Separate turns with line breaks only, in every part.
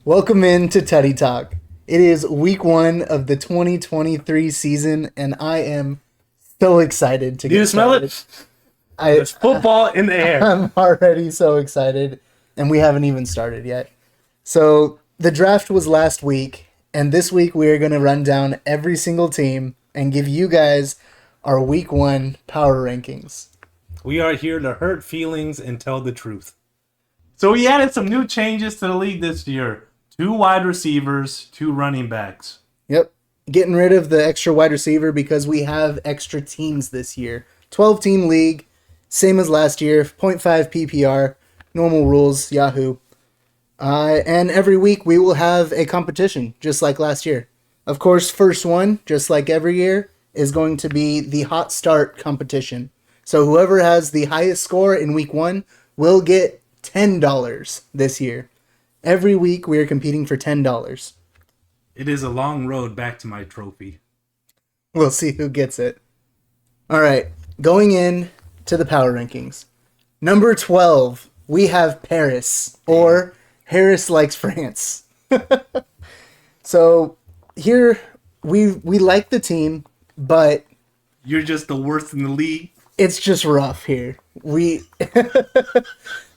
Welcome in to TuddyTalk. It is week 1 of the 2023 season, and I am so excited to
Do you
get
smell
started.
it?
I,
There's football in the air.
I'm already so excited, and we haven't even started yet. So, the draft was last week, and this week we are going to run down every single team and give you guys our week 1 power rankings.
We are here to hurt feelings and tell the truth. So we added some new changes to the league this year. 2 wide receivers, 2 running backs.
Yep. Getting rid of the extra wide receiver because we have extra teams this year. 12-team league, same as last year, zero point 0.5 PPR, normal rules, Yahoo. And every week we will have a competition, just like last year. Of course, first one, just like every year, is going to be the hot start competition. So whoever has the highest score in week 1 will get $10 this year. Every week we are competing for $10.
It is a long road back to my trophy.
We'll see who gets it. All right, going in to the power rankings. Number 12, we have Paris, or Harris likes France. So here we like the team, but
You're just the worst in the league.
it's just rough here.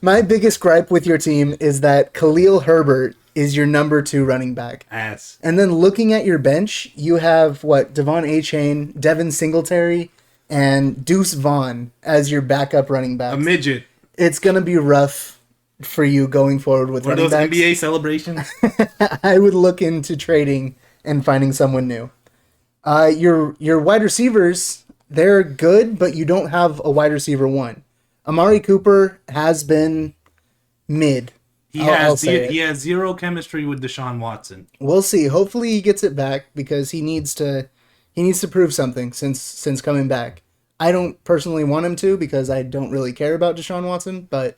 My biggest gripe with your team is that Khalil Herbert is your number 2 running back.
Ass.
And then looking at your bench, you have Devon A-Chain, Devin Singletary, and Deuce Vaughn as your backup running
A
backs.
midget.
It's gonna be rough for you going forward with
Are
running
those
backs.
NBA celebrations?
I would look into trading and finding someone new. Your wide receivers, they're good, but you don't have a wide receiver 1. Amari Cooper has been mid. I'll say it.
He has zero chemistry with Deshaun Watson.
We'll see. Hopefully he gets it back because he needs to prove something since coming back. I don't personally want him to because I don't really care about Deshaun Watson, but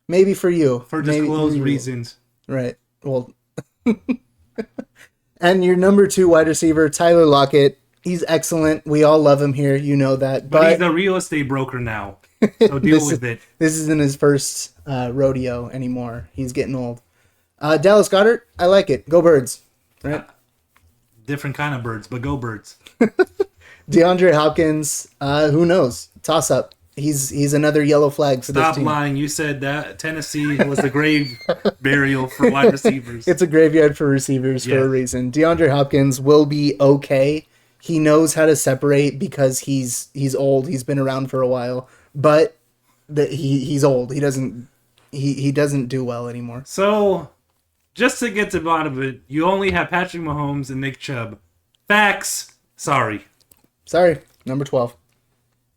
maybe for you.
For
maybe
disclosed
you will.
reasons.
Right. Well, and your number 2 wide receiver, Tyler Lockett, he's excellent. We all love him here. You know that.
But he's a real estate broker now. So deal with it.
This isn't his first rodeo anymore. He's getting old. Dallas Goedert, I like it. Go Birds. Right.
Different kind of birds, but go birds.
DeAndre Hopkins, who knows? Toss up. He's another yellow flag for this
Stop
team.
lying. You said that Tennessee was the grave burial for wide receivers.
It's a graveyard for receivers for
Yeah.
a reason. DeAndre Hopkins will be okay. He knows how to separate because he's old. He's been around for a while, but he's old. He doesn't do well anymore.
So, just to get to the bottom of it, you only have Patrick Mahomes and Nick Chubb. Facts. Sorry.
Sorry, number 12.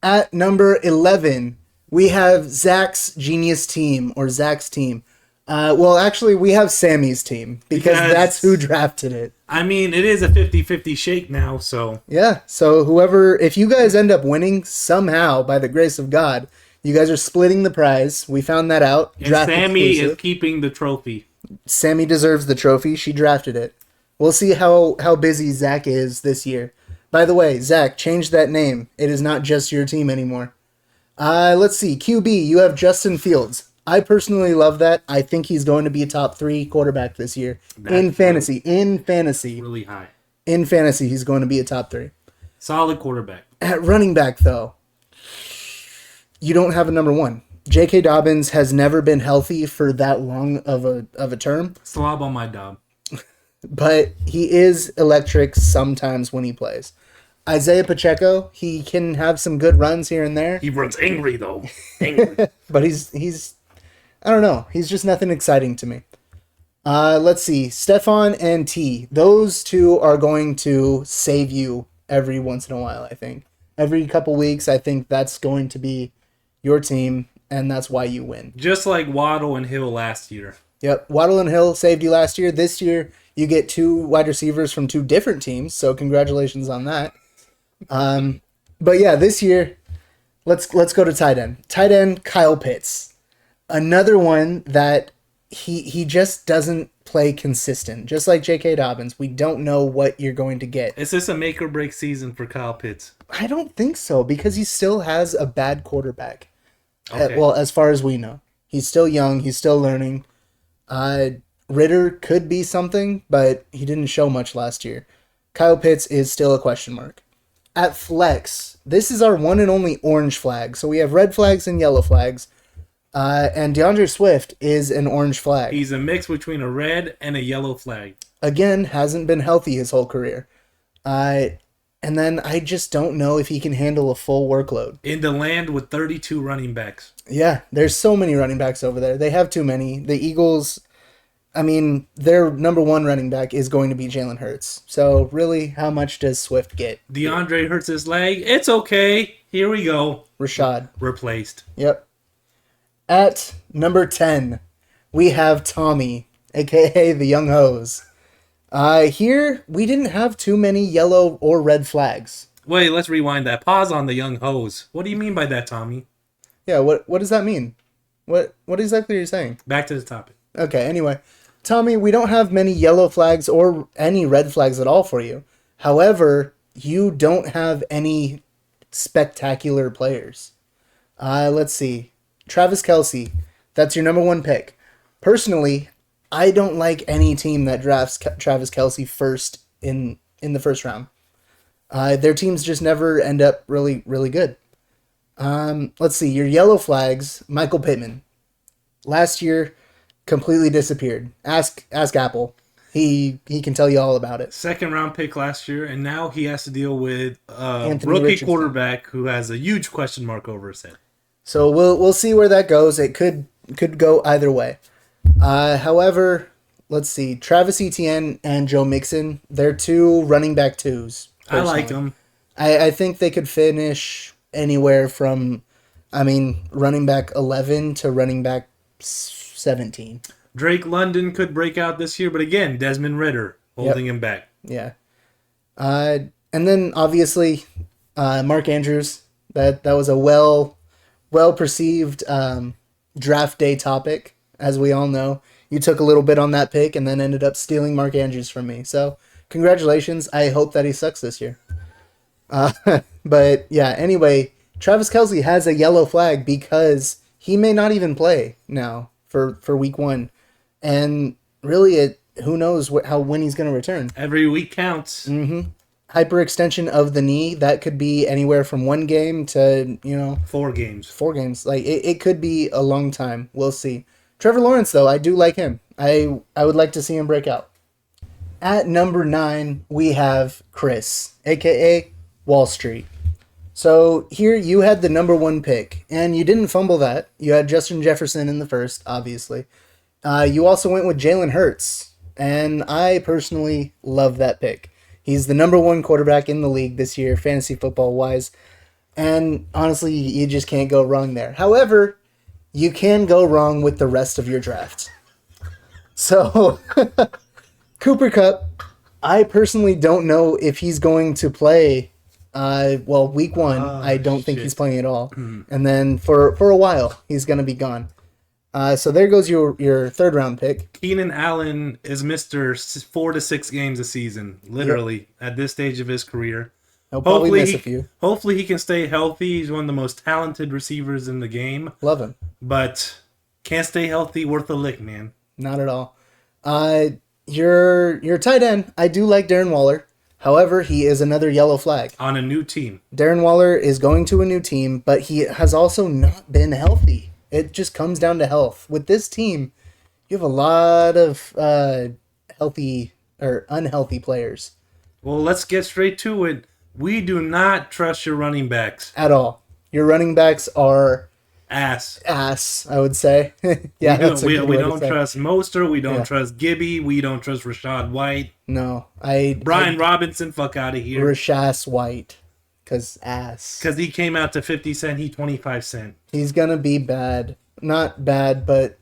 At number 11, we have Zach's genius team, or Zach's team. Well, actually, we have Sammy's team, because that's who drafted it.
I mean, it is a 50-50 shake now, so...
Yeah, so if you guys end up winning somehow, by the grace of God, you guys are splitting the prize. We found that out.
And
Draft
Sammy
exclusive.
is keeping the trophy.
Sammy deserves the trophy. She drafted it. We'll see how busy Zach is this year. By the way, Zach, change that name. It is not just your team anymore. Let's see. QB, you have Justin Fields. I personally love that. I think he's going to be a top 3 quarterback this year. In fantasy.
Really high.
In fantasy, he's going to be a top 3.
Solid quarterback.
At running back, though, you don't have a number 1. J.K. Dobbins has never been healthy for that long of a term,
Slob on my dog.
but he is electric sometimes when he plays. Isaiah Pacheco, he can have some good runs here and there,
He runs angry, though. Angry.
but he's I don't know. He's just nothing exciting to me. Let's see. Stefan and T. Those two are going to save you every once in a while, I think. Every couple weeks, I think that's going to be your team, and that's why you win.
Just like Waddle and Hill last year.
Yep. Waddle and Hill saved you last year. This year, you get 2 wide receivers from 2 different teams, so congratulations on that. But yeah, this year, let's go to tight end. Tight end, Kyle Pitts. Another one that he just doesn't play consistent. Just like J.K. Dobbins, we don't know what you're going to get.
Is this a make or break season for Kyle Pitts?
I don't think so, because he still has a bad quarterback.
Okay.
Well, as far as we know. He's still young. He's still learning. Ritter could be something, but he didn't show much last year. Kyle Pitts is still a question mark. At flex, this is our one and only orange flag. So we have red flags and yellow flags. And DeAndre Swift is an orange flag.
He's a mix between a red and a yellow flag.
Again, hasn't been healthy his whole career. And then I just don't know if he can handle a full workload.
In the land with 32 running backs.
Yeah, there's so many running backs over there. They have too many. The Eagles, I mean, their number one running back is going to be Jalen Hurts. So really, how much does Swift get?
DeAndre hurts his leg. It's okay. Here we go.
Rashad.
Replaced.
Yep. At number 10, we have Tommy, a.k.a. the Young Hose. Here, we didn't have too many yellow or red flags.
Wait, let's rewind that. Pause on the young hose. What do you mean by that, Tommy?
Yeah, what does that mean? What exactly are you saying?
Back to the topic.
Okay, anyway. Tommy, we don't have many yellow flags or any red flags at all for you. However, you don't have any spectacular players. Let's see. Travis Kelce, that's your number one pick. Personally, I don't like any team that drafts Travis Kelce first in the first round. Their teams just never end up really, really good. Let's see. Your yellow flags, Michael Pittman. Last year, completely disappeared. Ask Apple. He can tell you all about it.
Second round pick last year, and now he has to deal with a
Anthony
rookie
Richardson.
quarterback who has a huge question mark over his head.
So we'll see where that goes. It could go either way. However, let's see. Travis Etienne and Joe Mixon, they're two running back twos.
I like
personally.
him.
I think they could finish anywhere from, running back 11 to running back 17.
Drake London could break out this year, but again, Desmond Ridder holding him back.
Yeah. And then obviously, Mark Andrews. That was a well perceived draft day topic, as we all know. You took a little bit on that pick and then ended up stealing Mark Andrews from me. So congratulations. I hope that he sucks this year. But yeah, anyway, Travis Kelce has a yellow flag because he may not even play now for week 1. And really, who knows when he's going to return.
Every week counts.
Mm-hmm. Hyperextension of the knee, that could be anywhere from 1 game to,
4 games.
4 games. Like, it could be a long time. We'll see. Trevor Lawrence, though, I do like him. I would like to see him break out. At number 9, we have Chris, a.k.a. Wall Street. So here you had the number 1 pick, and you didn't fumble that. You had Justin Jefferson in the first, obviously. You also went with Jalen Hurts, and I personally love that pick. He's the number 1 quarterback in the league this year, fantasy football-wise, and honestly, you just can't go wrong there. However, you can go wrong with the rest of your draft. So, Cooper Kupp, I personally don't know if he's going to play. Week 1, I don't think he's playing at all. And then for a while, he's going to be gone. So there goes your third round pick.
Keenan Allen is Mr. 4 to 6 games a season, literally, at this stage of his career.
He'll probably miss a few.
Hopefully he can stay healthy. He's one of the most talented receivers in the game.
Love him.
But can't stay healthy worth a lick, man.
Not at all. Your tight end, I do like Darren Waller. However, he is another yellow flag.
On a new team.
Darren Waller is going to a new team, but he has also not been healthy. It just comes down to health. With this team, you have a lot of healthy or unhealthy players.
Well, let's get straight to it. We do not trust your running backs.
At all. Your running backs are
Ass,
I would say. Yeah, that's a
we
good way to
don't
say.
trust Mostert. We don't trust Gibby. We don't trust Rashad White.
No,
Brian Robinson, fuck out of here.
Rashas White, because ass.
Because he came out to 50 cent, he 25 cent.
He's gonna be bad. Not bad, but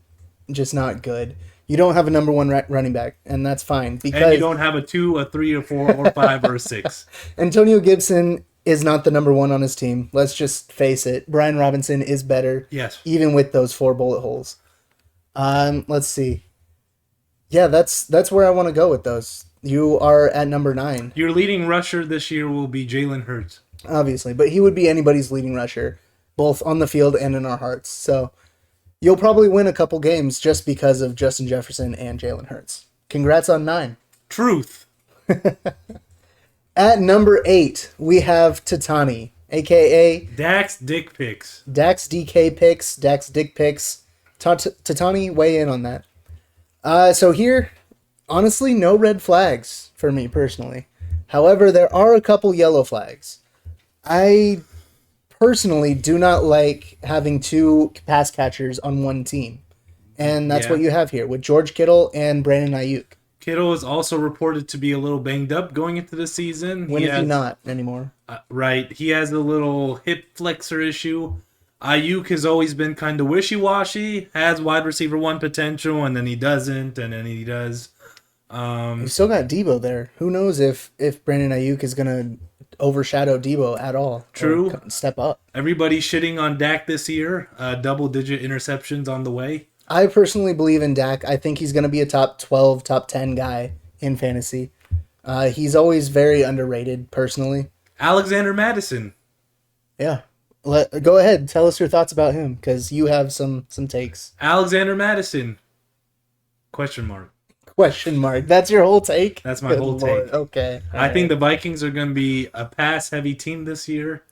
just not good. You don't have a number 1 running back, and that's fine because
And you don't have a 2, a 3, or 4, or 5, or a 6.
Antonio Gibson is not the number 1 on his team. Let's just face it. Brian Robinson is better.
Yes.
Even with those 4 bullet holes. Let's see. Yeah, that's where I want to go with those. You are at number 9.
Your leading rusher this year will be Jalen Hurts.
Obviously, but he would be anybody's leading rusher, both on the field and in our hearts. So You'll probably win a couple games just because of Justin Jefferson and Jalen Hurts. Congrats on 9.
Truth.
At number 8, we have Tatani, a.k.a.
Dak's dick pics.
Dax DK picks, Dax Dick picks. Tatani, weigh in on that. So here, honestly, no red flags for me personally. However, there are a couple yellow flags. I personally do not like having 2 pass catchers on one team. And that's what you have here with George Kittle and Brandon Ayuk.
Kittle is also reported to be a little banged up going into the season.
When is he not anymore?
Right. He has a little hip flexor issue. Ayuk has always been kind of wishy-washy, has wide receiver 1 potential, and then he doesn't, and then he does.
You still got Debo there. Who knows if Brandon Ayuk is going to overshadow Debo at all.
True.
Step up.
Everybody's shitting on Dak this year. Double-digit interceptions on the way.
I personally believe in Dak. I think he's going to be a top 12, top 10 guy in fantasy. He's always very underrated, personally.
Alexander Madison.
Yeah. Go ahead. Tell us your thoughts about him, because you have some takes.
Alexander Madison. Question mark.
Question mark. That's your whole take?
That's my whole take.
Okay.
I think the Vikings are going to be a pass-heavy team this year.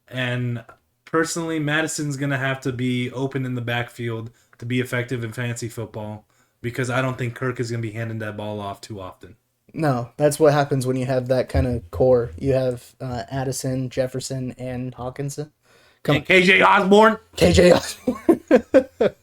And personally, Madison's going to have to be open in the backfield to be effective in fantasy football, because I don't think Kirk is going to be handing that ball off too often.
No, that's what happens when you have that kind of core. You have Addison, Jefferson, and Hawkinson.
And KJ Osborne.
KJ Osborne.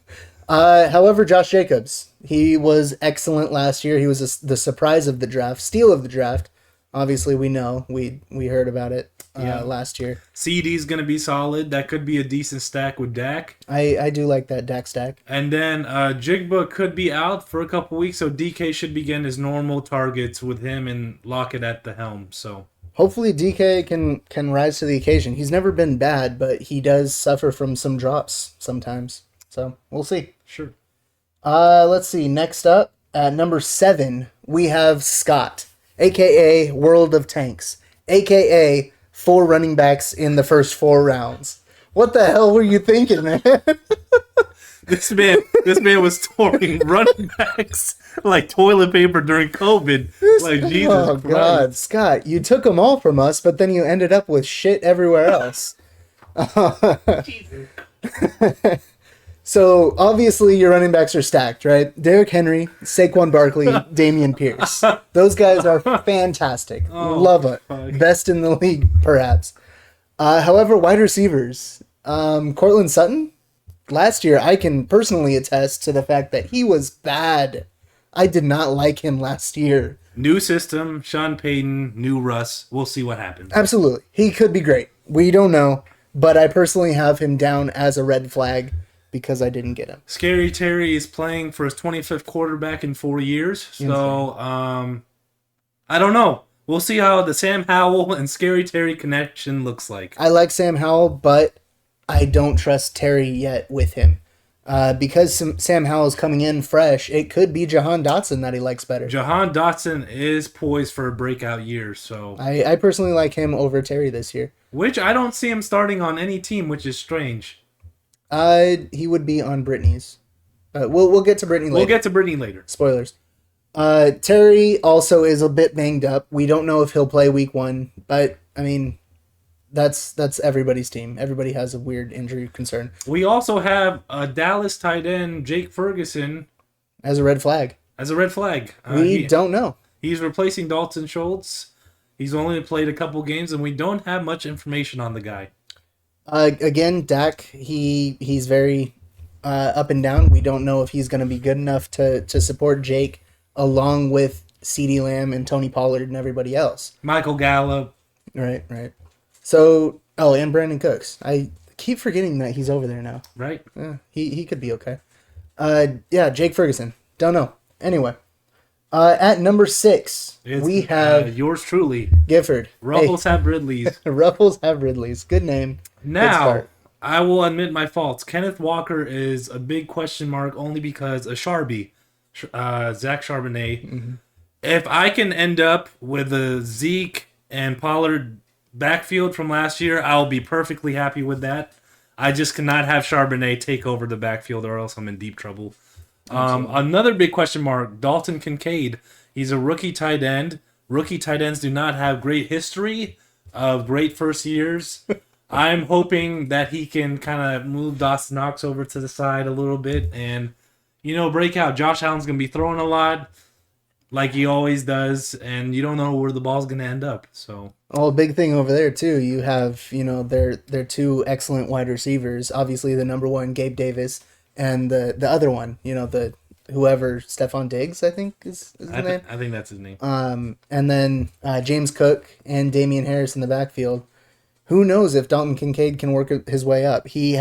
However, Josh Jacobs, he was excellent last year. He was the surprise of the draft, steal of the draft. Obviously, we know. We heard about it last year.
CD's going to be solid. That could be a decent stack with Dak.
I do like that Dak stack.
And then Jigba could be out for a couple weeks, so DK should begin his normal targets with him and Lockett at the helm. So
hopefully DK can rise to the occasion. He's never been bad, but he does suffer from some drops sometimes. So we'll see.
Sure.
Let's see. Next up, at number 7, we have Scott, a.k.a. World of Tanks, a.k.a. 4 running backs in the first 4 rounds. What the hell were you thinking, man?
This man was storing running backs like toilet paper during COVID. Like, Jesus
Oh,
Christ.
God. Scott, you took them all from us, but then you ended up with shit everywhere else.
Jesus.
So, obviously, your running backs are stacked, right? Derrick Henry, Saquon Barkley, Dameon Pierce. Those guys are fantastic. Love it.
fuck.
Best in the league, perhaps. However, wide receivers. Cortland Sutton, last year, I can personally attest to the fact that he was bad. I did not like him last year.
New system, Sean Payton, new Russ. We'll see what happens.
Absolutely. He could be great. We don't know. But I personally have him down as a red flag because I didn't get him.
Scary Terry is playing for his 25th quarterback in 4 years. So, I don't know. We'll see how the Sam Howell and Scary Terry connection looks like.
I like Sam Howell, but I don't trust Terry yet with him. Because Sam Howell's coming in fresh, it could be Jahan Dotson that he likes better.
Jahan Dotson is poised for a breakout year, so
I personally like him over Terry this year.
which I don't see him starting on any team, which is strange.
He would be on Brittany's. We'll get to Brittany later.
We'll get to Brittany later.
Spoilers. Terry also is a bit banged up. We don't know if he'll play week 1, but I mean, that's everybody's team. Everybody has a weird injury concern.
We also have a Dallas tight end, Jake Ferguson,
As a red flag.
as a red flag.
We don't know.
He's replacing Dalton Schultz. He's only played a couple games, and we don't have much information on the guy.
Again, Dak, he's very up and down. We don't know if he's going to be good enough to support Jake along with CeeDee Lamb and Tony Pollard and everybody else.
Michael Gallup.
Right. So, and Brandon Cooks. I keep forgetting that he's over there now.
Right?
Yeah, he could be okay. Jake Ferguson. Don't know. Anyway, at number 6, we have
yours truly.
Gifford.
Ruffles have Ridleys.
Ruffles have Ridleys. Good name. Good
Now,
start.
I will admit my faults. Kenneth Walker is a big question mark only because of Zach Charbonnet.
Mm-hmm.
If I can end up with a Zeke and Pollard backfield from last year, I'll be perfectly happy with that. I just cannot have Charbonnet take over the backfield, or else I'm in deep trouble. Another big question mark: Dalton Kincaid. He's a rookie tight end. Rookie tight ends do not have great history of great first years. I'm hoping that he can kind of move Dawson Knox over to the side a little bit and, break out. Josh Allen's going to be throwing a lot like he always does, and you don't know where the ball's going to end up. So,
a big thing over there, too. You have, their two excellent wide receivers. Obviously, the number one, Gabe Davis, and the other one, the whoever, Stephon Diggs, I think is his name.
I think that's his name.
And then James Cook and Damian Harris in the backfield. Who knows if Dalton Kincaid can work his way up? He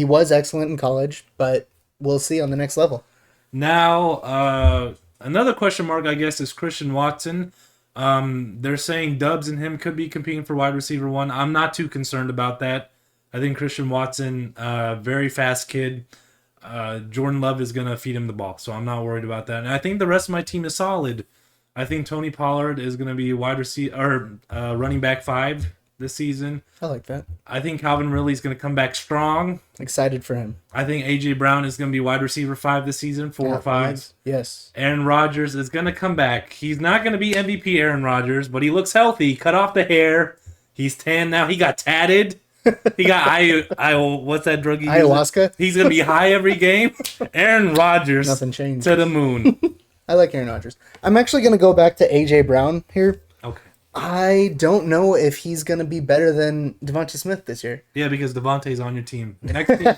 was excellent in college, but we'll see on the next level.
Now, another question mark, I guess, is Christian Watson. They're saying Dubs and him could be competing for wide receiver 1. I'm not too concerned about that. I think Christian Watson, very fast kid. Jordan Love is going to feed him the ball, so I'm not worried about that. And I think the rest of my team is solid. I think Tony Pollard is going to be wide receiver or running back 5 this season.
I like that.
I think Calvin Ridley is going to come back strong.
Excited for him.
I think A.J. Brown is going to be wide receiver 5 this season, 4 or 5.
Yes.
Aaron Rodgers is going to come back. He's not going to be MVP Aaron Rodgers, but he looks healthy. Cut off the hair. He's tan now. He got tatted. He got what's that drug?
Ayahuasca.
He's going to be high every game. Aaron Rodgers.
Nothing changed.
To the moon.
I like Aaron Rodgers. I'm actually going to go back to A.J. Brown here.
Okay.
I don't know if he's going to be better than Devontae Smith this year.
Yeah, because Devontae's on your team. Next team.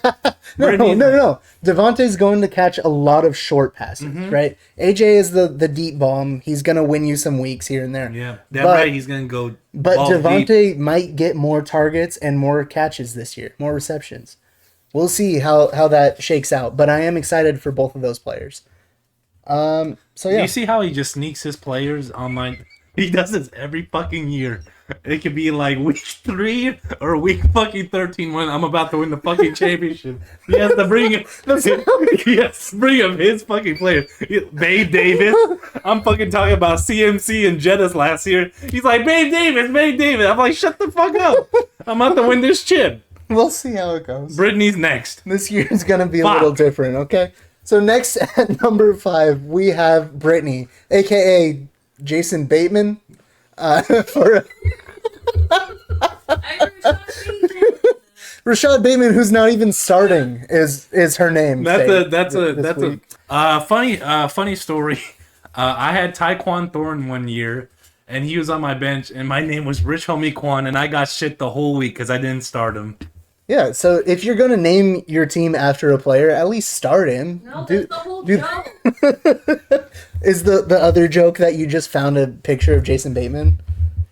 No. Devontae's going to catch a lot of short passes, right? AJ is the deep bomb. He's going to win you some weeks here and there.
Yeah, right. He's going to go.
But Devontae might get more targets and more catches this year, more receptions. We'll see how that shakes out. But I am excited for both of those players. So yeah.
You see how he just sneaks his players online? He does this every fucking year. It could be like week 3 or week fucking 13 when I'm about to win the fucking championship. He has to bring him. Bring him his fucking players. Babe Davis. I'm fucking talking about CMC and Jettis last year. He's like, Babe Davis. I'm like, shut the fuck up. I'm about to win this chip.
We'll see how it goes.
Brittany's next.
This year is going to be a little different, okay? So next at number 5, we have Brittany, a.k.a. Jason Bateman. For Rashad Bateman, who's not even starting, is her name.
That's a funny story. I had Tyquan Thornton one year, and he was on my bench, and my name was Rich Homie Quan, and I got shit the whole week because I didn't start him.
Yeah, so if you're gonna name your team after a player, at least start him.
No, that's the whole joke.
Is the other joke that you just found a picture of Jason Bateman?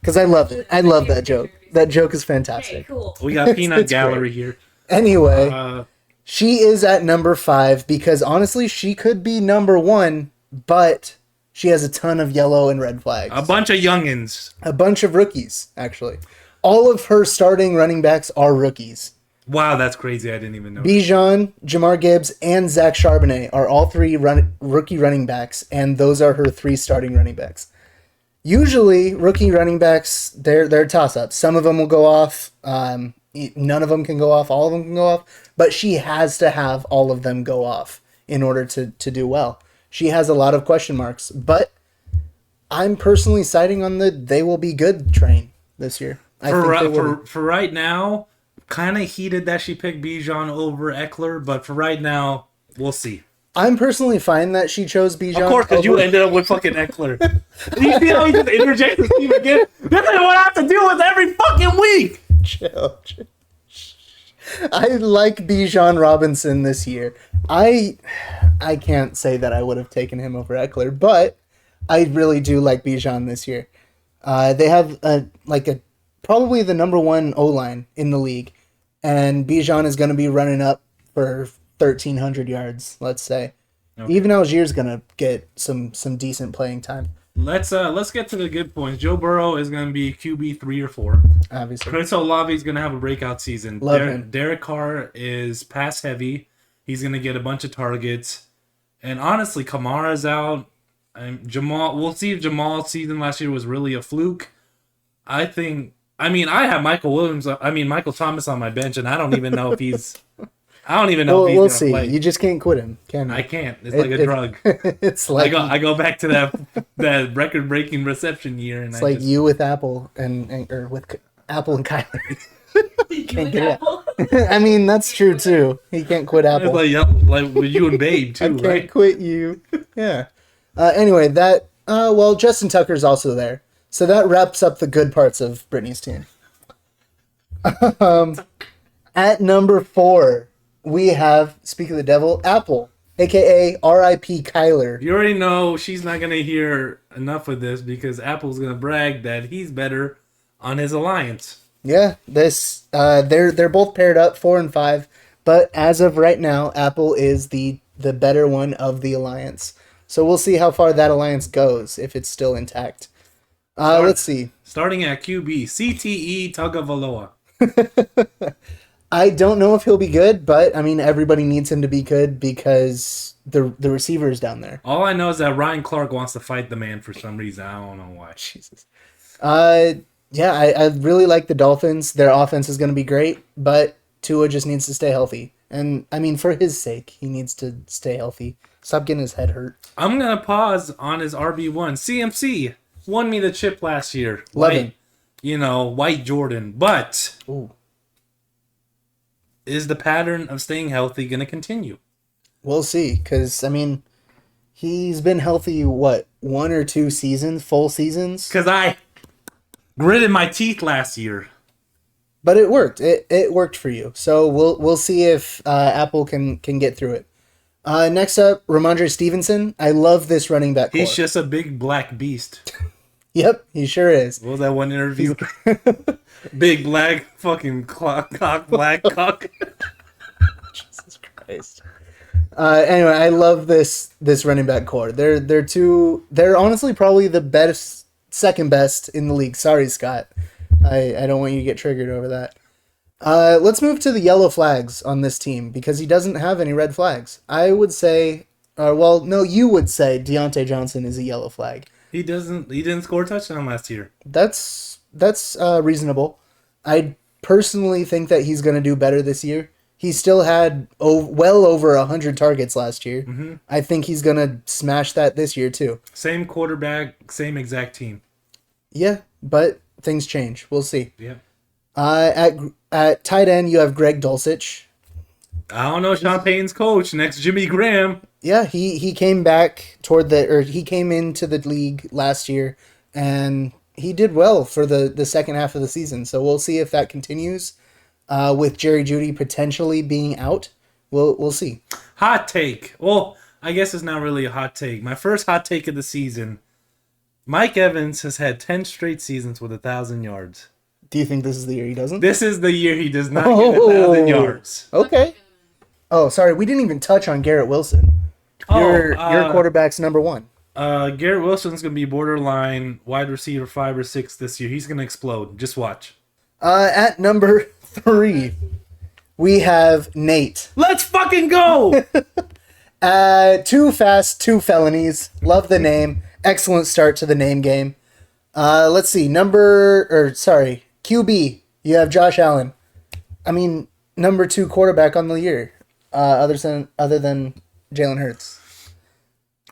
Because I love it. I love that joke. That joke is fantastic.
Okay, cool.
We got Peanut
It's
Gallery
great.
here.
Anyway, she is at number 5 because honestly, she could be number 1, but she has a ton of yellow and red flags.
A bunch of youngins.
A bunch of rookies, actually. All of her starting running backs are rookies.
Wow, that's crazy. I didn't even know.
Bijan, Jamar Gibbs, and Zach Charbonnet are all 3 rookie running backs, and those are her 3 starting running backs. Usually, rookie running backs, they're toss-ups. Some of them will go off. None of them can go off. All of them can go off. But she has to have all of them go off in order to do well. She has a lot of question marks. But I'm personally siding on the they will be good train this year.
For right now, kind of heated that she picked Bijan over Eckler, but for right now, we'll see.
I'm personally fine that she chose Bijan.
Of course, because you ended up with fucking Eckler. You see how he just interjects his team again? This is what I have to deal with every fucking week.
Chill. I like Bijan Robinson this year. I can't say that I would have taken him over Eckler, but I really do like Bijan this year. They have probably the number 1 O-line in the league, and Bijan is going to be running up for 1,300 yards, let's say. Okay. Even Algiers going to get some decent playing time.
Let's get to the good points. Joe Burrow is going to be QB 3 or 4.
Obviously.
Chris Olave is going to have a breakout season.
Love him.
Derek Carr is pass heavy. He's going to get a bunch of targets. And honestly, Kamara's out. And Jamal, we'll see if Jamal's season last year was really a fluke. I think I mean, I have Michael Thomas on my bench, and I don't even know if he's. I don't even know if he's
We'll
gonna
see.
play.
You just can't quit him, can you?
I can't. It's like a drug.
It's like
I go back to that record-breaking reception year, and
it's like you with Apple and or with Apple and Kyler. Can't get it. I mean, that's true too. He can't quit Apple.
It's like with you and Babe too,
I can't
right?
quit you. Yeah. Anyway, well, Justin Tucker's also there, so that wraps up the good parts of Brittany's team. At number 4, we have, speak of the devil, Apple, aka R.I.P. Kyler.
You already know she's not gonna hear enough of this because Apple's gonna brag that he's better on his alliance.
Yeah, they're both paired up 4 and 5, but as of right now, Apple is the better one of the alliance. So we'll see how far that alliance goes if it's still intact. Let's see.
Starting at QB, CTE Tagovailoa.
I don't know if he'll be good, but I mean everybody needs him to be good because the receiver's down there.
All I know is that Ryan Clark wants to fight the man for some reason. I don't know why.
Jesus. Yeah, I really like the Dolphins. Their offense is going to be great, but Tua just needs to stay healthy. And I mean, for his sake, he needs to stay healthy. Stop getting his head hurt.
I'm gonna pause on his RB1. CMC won me the chip last year.
Love him.
White Jordan. But
Ooh.
is the pattern of staying healthy going to continue?
We'll see, because, I mean, he's been healthy, 1 or 2 seasons, full seasons?
Because I gritted my teeth last year.
But it worked. It worked for you. So we'll see if Apple can get through it. Next up, Ramondre Stevenson. I love this running back core.
He's just a big black beast.
Yep, he sure is.
What was that one interview? Big black fucking cock, black cock.
Jesus Christ. Anyway, I love this running back core. They're honestly probably the second best in the league. Sorry, Scott. I don't want you to get triggered over that. Let's move to the yellow flags on this team because he doesn't have any red flags. I would say, you would say Deontay Johnson is a yellow flag.
He didn't score a touchdown last year.
That's reasonable. I personally think that he's going to do better this year. He still had well over 100 targets last year. Mm-hmm. I think he's going to smash that this year too.
Same quarterback, same exact team.
Yeah, but things change. We'll see.
Yeah.
At tight end, you have Greg Dulcich.
I don't know, Sean Payton's coach next Jimmy Graham.
Yeah, he came back he came into the league last year and he did well for the second half of the season. So we'll see if that continues. With Jerry Jeudy potentially being out, we'll see.
Hot take. Well, I guess it's not really a hot take. My first hot take of the season. Mike Evans has had 10 straight seasons with 1,000 yards.
Do you think this is the year he doesn't?
This is the year he does not get 1,000 yards.
Okay. Oh, sorry, we didn't even touch on Garrett Wilson. Your quarterback's number 1.
Garrett Wilson's going to be borderline wide receiver 5 or 6 this year. He's going to explode. Just watch.
At number 3, we have Nate.
Let's fucking go!
2 fast, 2 felonies. Love the name. Excellent start to the name game. Let's see. QB. You have Josh Allen. I mean, number 2 quarterback on the year. Other than Jalen Hurts.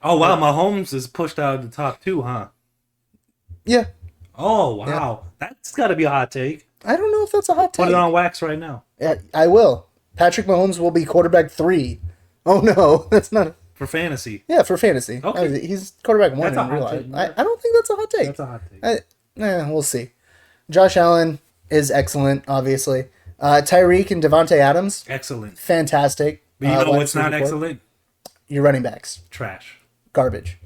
Oh, wow. Mahomes is pushed out of the top 2, huh?
Yeah.
Oh, wow. Yeah. That's got to be a hot take.
I don't know if that's a hot take.
Put it on wax right now.
Yeah, I will. Patrick Mahomes will be quarterback 3. Oh, no. That's not...
For fantasy.
Yeah, for fantasy.
Okay.
He's quarterback 1 in real life. I don't think that's a hot take.
That's a hot take.
We'll see. Josh Allen is excellent, obviously. Tyreek and Devontae Adams.
Excellent.
Fantastic.
But you know what's not excellent?
Your running backs.
Trash.
Garbage.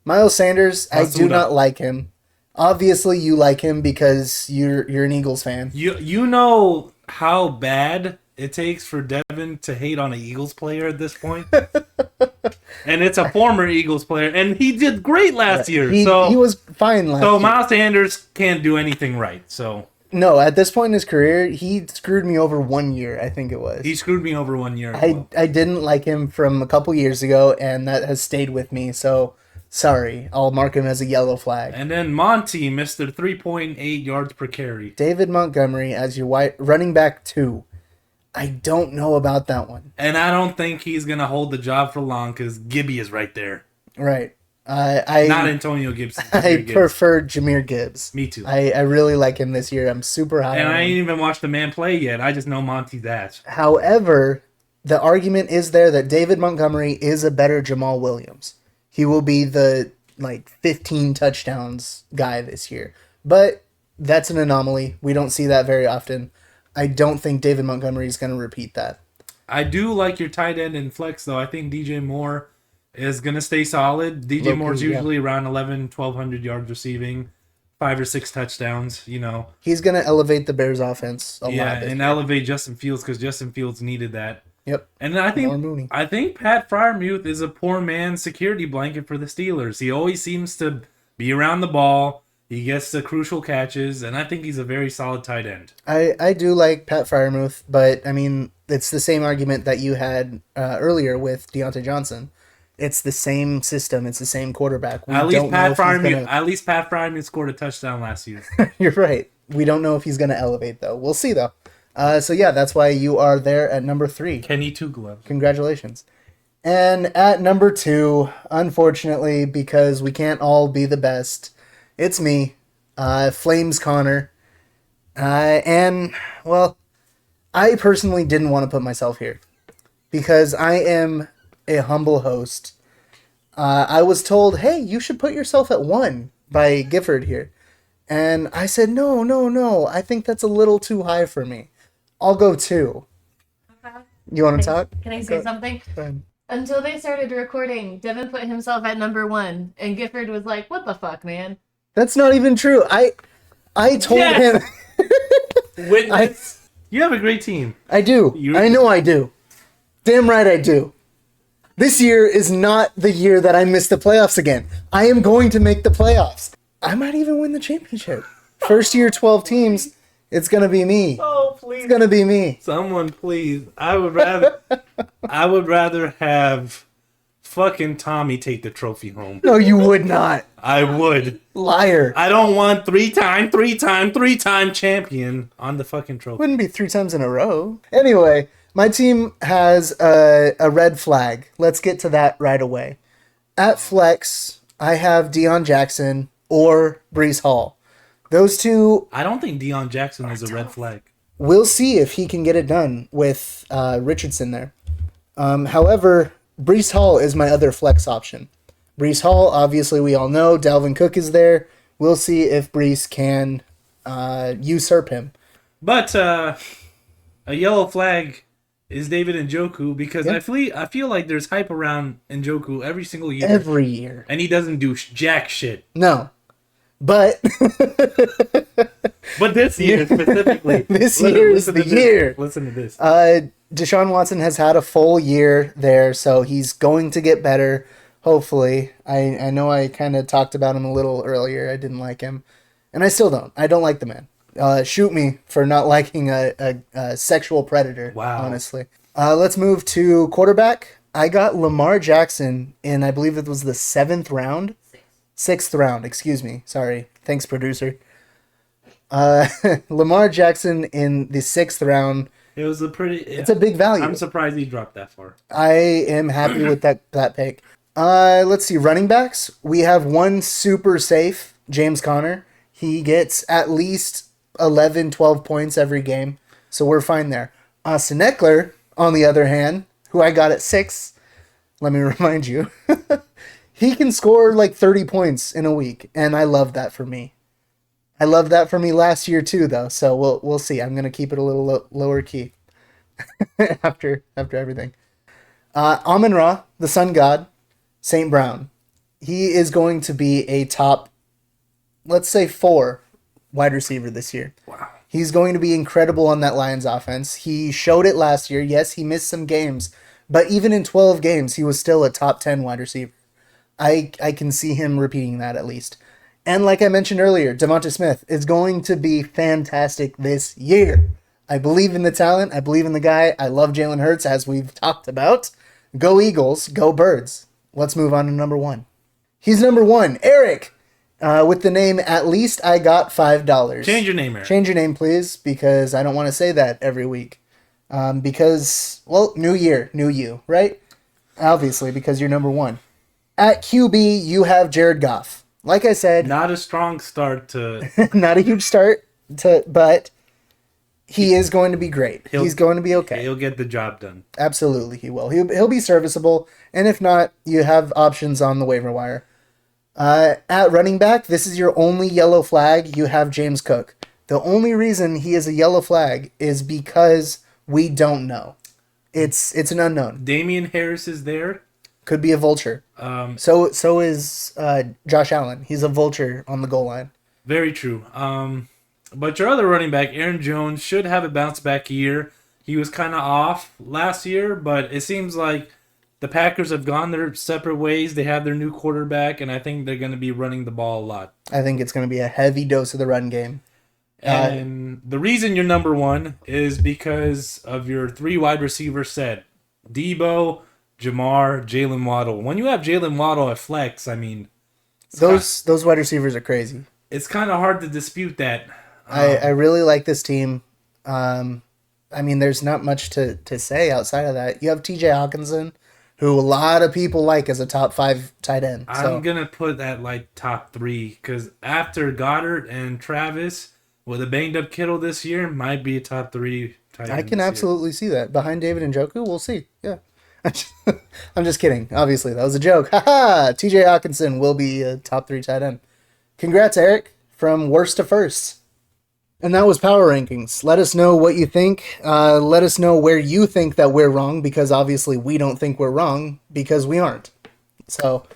Miles Sanders, I do not like him. Obviously, you like him because you're an Eagles fan.
You know how bad it takes for Devyn to hate on an Eagles player at this point? And it's a former Eagles player, and he did great last year.
He was fine last year.
So Miles Sanders can't do anything right. So
no, at this point in his career, he screwed me over 1 year, I think it was.
He screwed me over 1 year.
I didn't like him from a couple years ago, and that has stayed with me. So Sorry, I'll mark him as a yellow flag.
And then Monty, Mr. 3.8 yards per carry.
David Montgomery as your running back 2. I don't know about that one.
And I don't think he's going to hold the job for long because Gibby is right there.
Right.
Not Antonio Gibson.
I prefer Jahmyr Gibbs.
Me too.
I really like him this year. I'm super high
And
on
I
him.
ain't even watched the man play yet. I just know Monty's ass.
However, the argument is there that David Montgomery is a better Jamal Williams. He will be the 15 touchdowns guy this year. But that's an anomaly. We don't see that very often. I don't think David Montgomery is going to repeat that.
I do like your tight end and flex, though. I think DJ Moore is going to stay solid. DJ Moore's usually around 1,200 yards receiving, 5 or 6 touchdowns,
He's going to elevate the Bears offense a lot.
Yeah, and elevate Justin Fields because Justin Fields needed that.
Yep.
And I think Pat Freiermuth is a poor man's security blanket for the Steelers. He always seems to be around the ball. He gets the crucial catches, and I think he's a very solid tight end.
I do like Pat Freiermuth, but, I mean, it's the same argument that you had earlier with Deontay Johnson. It's the same system. It's the same quarterback.
At least Pat Freiermuth scored a touchdown last year.
You're right. We don't know if he's going to elevate, though. We'll see, though. So, yeah, that's why you are there at number 3.
Kenny Two Gloves.
Congratulations. And at number 2, unfortunately, because we can't all be the best, it's me, Flames Connor. And, well, I personally didn't want to put myself here because I am a humble host. I was told, hey, you should put yourself at 1 by Gifford here. And I said, no. I think that's a little too high for me. I'll go 2. You want to talk?
Can I say something? Until they started recording, Devyn put himself at number 1, and Gifford was like, what the fuck, man?
That's not even true. I told him.
Witness. You have a great team.
I do. I know I do. Damn right I do. This year is not the year that I miss the playoffs again. I am going to make the playoffs. I might even win the championship. First year, 12 teams. It's going to be me.
Oh, please.
It's going to be me.
Someone, please. I would rather have fucking Tommy take the trophy home.
No, you would not.
I would.
Liar.
I don't want three-time champion on the fucking trophy.
Wouldn't be 3 times in a row. Anyway, my team has a red flag. Let's get to that right away. At flex, I have Deion Jackson or Breece Hall. Those two...
I don't think Deion Jackson is a red flag.
We'll see if he can get it done with Richardson there. However, Breece Hall is my other flex option. Breece Hall, obviously we all know. Dalvin Cook is there. We'll see if Breece can usurp him.
But a yellow flag is David Njoku because I feel like there's hype around Njoku every single year.
Every year.
And he doesn't do jack shit.
No. But
this year specifically.
This year is the year.
Listen to this.
Deshaun Watson has had a full year there, so he's going to get better, hopefully. I know I kind of talked about him a little earlier. I didn't like him. And I still don't. I don't like the man. Shoot me for not liking a sexual predator, honestly. Let's move to quarterback. I got Lamar Jackson in, I believe it was the 7th round. 6th round, excuse me. Sorry. Thanks, producer. Lamar Jackson in the 6th round.
It was
it's a big value.
I'm surprised he dropped that far.
I am happy with that pick. Let's see. Running backs. We have one super safe, James Conner. He gets at least 11, 12 points every game. So we're fine there. Austin Eckler, on the other hand, who I got at 6. Let me remind you. He can score like 30 points in a week, and I love that for me. I loved that for me last year too, though. So we'll see. I'm gonna keep it a little lower key after everything. Amon-Ra, the Sun God, St. Brown. He is going to be a top, let's say 4 wide receiver this year.
Wow.
He's going to be incredible on that Lions offense. He showed it last year. Yes, he missed some games, but even in 12 games, he was still a top 10 wide receiver. I can see him repeating that at least. And like I mentioned earlier, Devonta Smith is going to be fantastic this year. I believe in the talent. I believe in the guy. I love Jalen Hurts, as we've talked about. Go Eagles. Go Birds. Let's move on to number 1. He's number 1. Eric, with the name At Least I Got $5.
Change your name, Eric.
Change your name, please, because I don't want to say that every week. Because, well, new year, new you, right? Obviously, because you're number 1. At QB, you have Jared Goff. Like I said...
Not a strong start to...
not a huge start, but he is going to be great. He's going to be okay.
He'll get the job done.
Absolutely, he will. He'll be serviceable, and if not, you have options on the waiver wire. At running back, this is your only yellow flag. You have James Cook. The only reason he is a yellow flag is because we don't know. It's an unknown.
Damian Harris is there.
Could be a vulture. So is Josh Allen. He's a vulture on the goal line.
Very true. But your other running back, Aaron Jones, should have a bounce back year. He was kind of off last year, but it seems like the Packers have gone their separate ways. They have their new quarterback, and I think they're going to be running the ball a lot.
I think it's going to be a heavy dose of the run game.
And the reason you're number 1 is because of your 3 wide receiver set. Debo, Jamar, Jalen Waddle. When you have Jalen Waddle at flex, I mean...
Those wide receivers are crazy.
It's kind of hard to dispute that.
I really like this team. I mean, there's not much to say outside of that. You have TJ Hawkinson, who a lot of people like as a top 5 tight end. So.
I'm going to put that like top 3 because after Goddard and Travis, with a banged up Kittle this year, might be a top 3 tight end.
I can absolutely see that. Behind David and Njoku, we'll see. Yeah. I'm just kidding. Obviously, that was a joke. Haha! TJ Hawkinson will be a top 3 tight end. Congrats, Eric, from worst to first. And that was Power Rankings. Let us know what you think. Let us know where you think that we're wrong, because obviously we don't think we're wrong, because we aren't. So,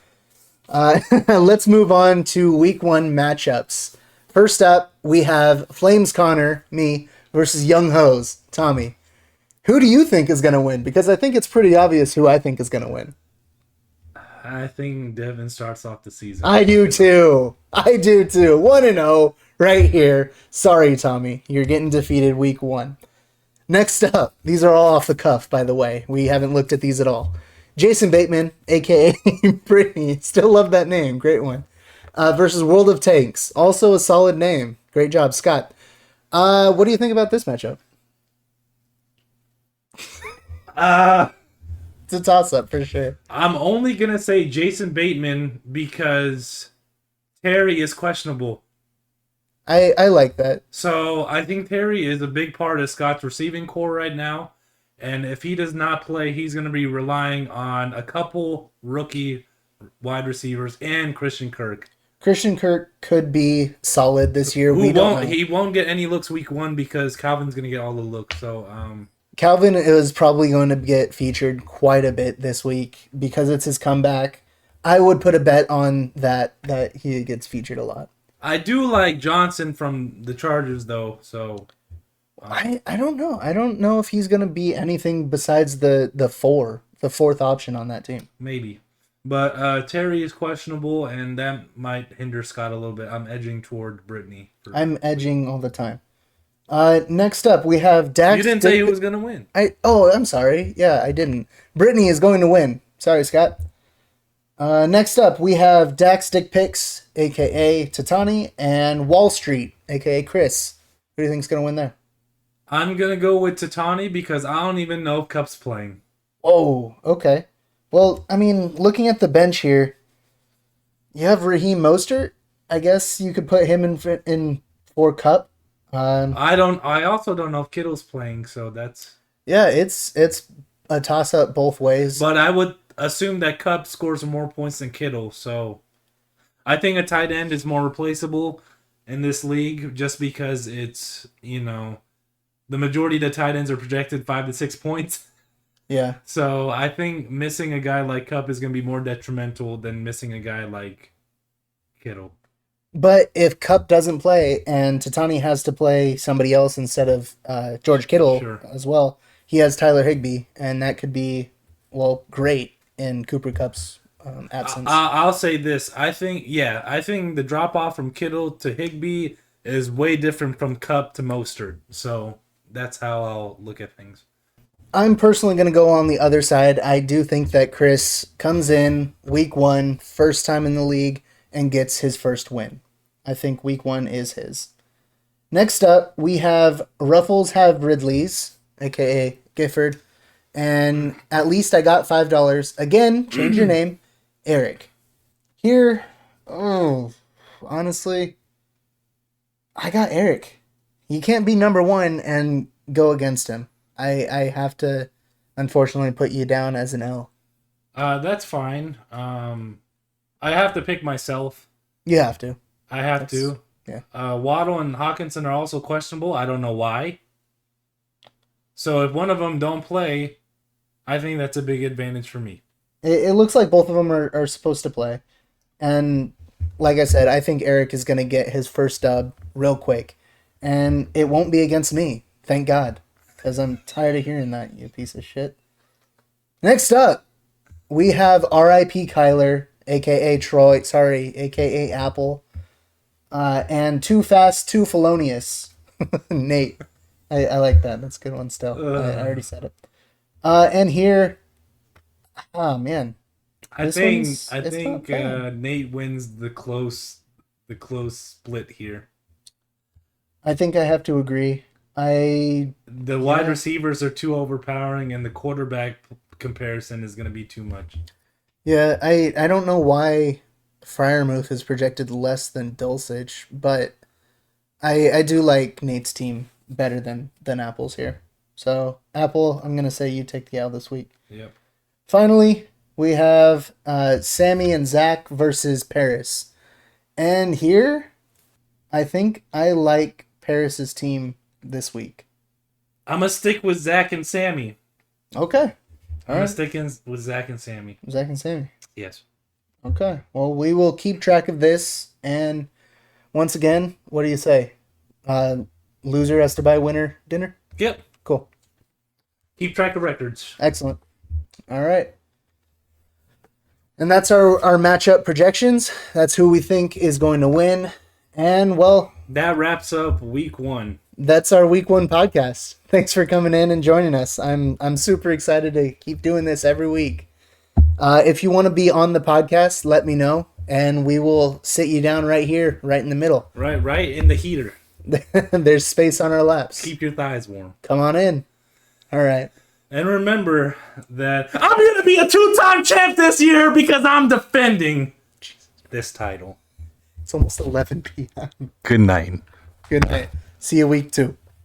let's move on to Week 1 matchups. First up, we have Flames Connor, me, versus Young Hose, Tommy. Who do you think is going to win? Because I think it's pretty obvious who I think is going to win.
I think Devyn starts off the season.
I do too. 1-0 right here. Sorry, Tommy. You're getting defeated week 1. Next up, these are all off the cuff, by the way. We haven't looked at these at all. Jason Bateman, a.k.a. Brittany. Still love that name. Great one. Versus World of Tanks. Also a solid name. Great job, Scott. What do you think about this matchup? It's a toss-up for sure.
I'm only going to say Jason Bateman because Terry is questionable.
I like that.
So I think Terry is a big part of Scott's receiving core right now. And if he does not play, he's going to be relying on a couple rookie wide receivers and Christian Kirk.
Christian Kirk could be solid this year.
He won't get any looks week 1 because Calvin's going to get all the looks. So
Calvin is probably going to get featured quite a bit this week because it's his comeback. I would put a bet on that he gets featured a lot.
I do like Johnson from the Chargers, though. So
I don't know. I don't know if he's going to be anything besides the fourth option on that team.
Maybe. But Terry is questionable, and that might hinder Scott a little bit. I'm edging toward Brittany.
I'm edging all the time. Next up, we have Dax.
You didn't say who was going to win.
I'm sorry. Yeah, I didn't. Brittany is going to win. Sorry, Scott. Next up, we have Dax Dick Picks, a.k.a. Tatani, and Wall Street, a.k.a. Chris. Who do you think is going to win there?
I'm going to go with Tatani because I don't even know if Cup's playing.
Oh, okay. Well, I mean, looking at the bench here, you have Raheem Mostert. I guess you could put him in for Cup.
I also don't know if Kittle's playing, so that's...
Yeah, it's a toss-up both ways.
But I would assume that Cup scores more points than Kittle, so... I think a tight end is more replaceable in this league just because it's, the majority of the tight ends are projected 5 to 6 points.
Yeah.
So I think missing a guy like Cup is going to be more detrimental than missing a guy like Kittle.
But if Cup doesn't play and Tatani has to play somebody else instead of George Kittle as well, he has Tyler Higbee, and that could be, great in Cooper Kupp's absence.
I'll say this. I think the drop-off from Kittle to Higbee is way different from Cup to Mostert. So that's how I'll look at things.
I'm personally going to go on the other side. I do think that Chris comes in week 1, first time in the league, and gets his first win. I think week 1 is his. Next up, we have Ruffles Have Ridley's, aka Gifford, and at least I got $5. Again, change your name, Eric. Here, honestly, I got Eric. You can't be number 1 and go against him. I have to, unfortunately, put you down as an L.
That's fine. I have to pick myself.
You have to.
I have to.
Yeah.
Waddle and Hawkinson are also questionable. I don't know why. So if one of them don't play, I think that's a big advantage for me.
It looks like both of them are supposed to play. And like I said, I think Eric is going to get his first dub real quick. And it won't be against me. Thank God. Because I'm tired of hearing that, you piece of shit. Next up, we have R.I.P. Kyler, a.k.a. Troy, a.k.a. Apple. And Too Fast, Too Felonious. Nate. I like that. That's a good one still. I already said it. And here, oh man.
I think Nate wins the close split here.
I think I have to agree.
The wide receivers are too overpowering, and the quarterback comparison is going to be too much.
Yeah, I don't know why Freiermuth is projected less than Dulcich, but I do like Nate's team better than Apple's here. So, Apple, I'm going to say you take the L this week.
Yep.
Finally, we have Sammy and Zach versus Paris. And here, I think I like Paris's team this week.
I'm going to stick with Zach and Sammy.
Okay.
I'm going to stick with Zach and Sammy.
Zach and Sammy.
Yes.
Okay. Well, we will keep track of this. And once again, what do you say? Loser has to buy winner dinner?
Yep.
Cool.
Keep track of records.
Excellent. All right. And that's our matchup projections. That's who we think is going to win. And, well...
that wraps up week 1.
That's our week 1 podcast. Thanks for coming in and joining us. I'm super excited to keep doing this every week. If you want to be on the podcast, let me know. And we will sit you down right here, right in the middle.
Right in the heater.
There's space on our laps.
Keep your thighs warm.
Come on in. All right.
And remember that I'm going to be a 2-time champ this year because I'm defending this title.
It's almost 11 p.m.
Good night.
Good night. See you week 2.